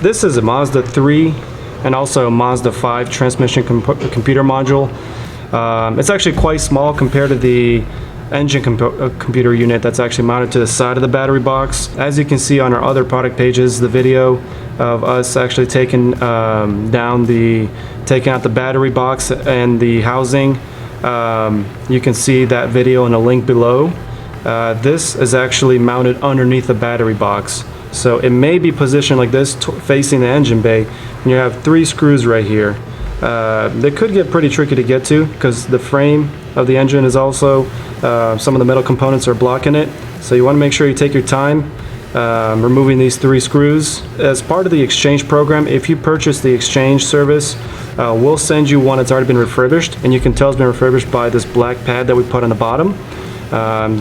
This is a Mazda 3 and also a Mazda 5 transmission computer module. It's actually quite small compared to the engine computer unit that's actually mounted to the side of the battery box. As you can see on our other product pages, the video of us actually taking out the battery box and the housing, you can see that video in a link below. This is actually mounted underneath the battery box. So it may be positioned like this, facing the engine bay, and you have 3 screws right here. They could get pretty tricky to get to because the frame of the engine is also, some of the metal components are blocking it. So you want to make sure you take your time removing these 3 screws. As part of the exchange program, if you purchase the exchange service, we'll send you one that's already been refurbished, and you can tell it's been refurbished by this black pad that we put on the bottom.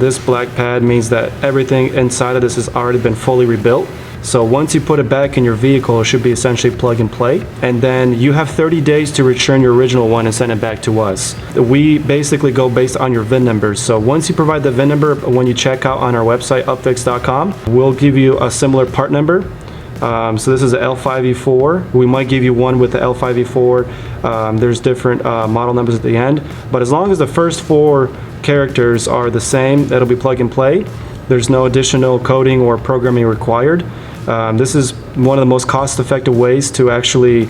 This black pad means that everything inside of this has already been fully rebuilt. So once you put it back in your vehicle, it should be essentially plug and play. And then you have 30 days to return your original one and send it back to us. We basically go based on your VIN numbers. So once you provide the VIN number, when you check out on our website, upfix.com, we'll give you a similar part number. So this is a L5E4. We might give you one with the L5E4. There's different model numbers at the end. But as long as the first 4 characters are the same, that'll be plug and play. There's no additional coding or programming required. This is one of the most cost-effective ways to actually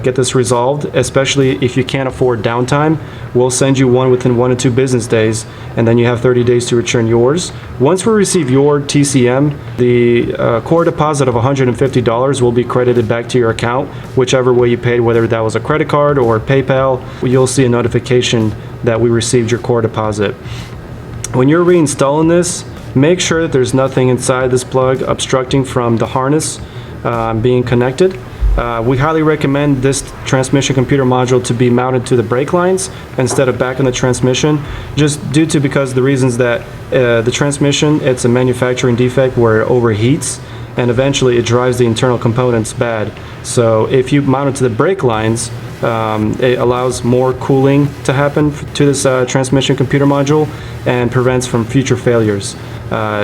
get this resolved, especially if you can't afford downtime. We'll send you one within 1 to 2 business days, and then you have 30 days to return yours. Once we receive your TCM, the core deposit of $150 will be credited back to your account, whichever way you paid, whether that was a credit card or PayPal. You'll see a notification that we received your core deposit. When you're reinstalling this, make sure that there's nothing inside this plug obstructing from the harness being connected. We highly recommend this transmission computer module to be mounted to the brake lines instead of back in the transmission, just because the reasons that the transmission, it's a manufacturing defect where it overheats and eventually it drives the internal components bad. So if you mount it to the brake lines, it allows more cooling to happen to this transmission computer module and prevents from future failures.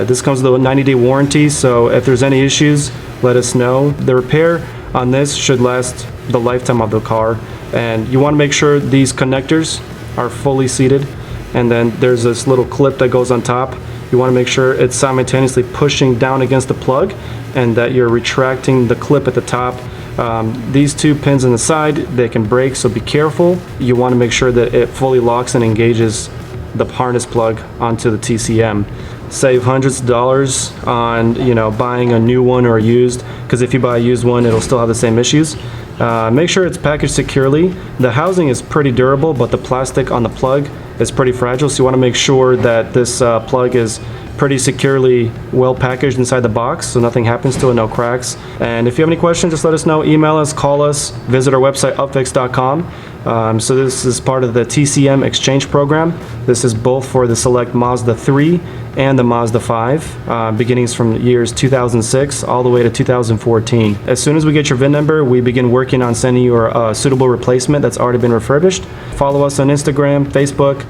This comes with a 90-day warranty, so if there's any issues, let us know. The repair on this should last the lifetime of the car, and you want to make sure these connectors are fully seated, and then there's this little clip that goes on top. You want to make sure it's simultaneously pushing down against the plug and that you're retracting the clip at the top. These 2 pins on the side, they can break, so be careful. You want to make sure that it fully locks and engages the harness plug onto the TCM. Save hundreds of dollars on buying a new one or a used, because if you buy a used one, it'll still have the same issues. Make sure it's packaged securely. The housing is pretty durable, but the plastic on the plug is pretty fragile, so you want to make sure that this plug is pretty securely well packaged inside the box so nothing happens to it, no cracks. And if you have any questions, just let us know, email us, call us, visit our website, upfix.com. So this is part of the TCM Exchange Program. This is both for the select Mazda 3 and the Mazda 5, beginnings from years 2006 all the way to 2014. As soon as we get your VIN number, we begin working on sending you a suitable replacement that's already been refurbished. Follow us on Instagram, Facebook,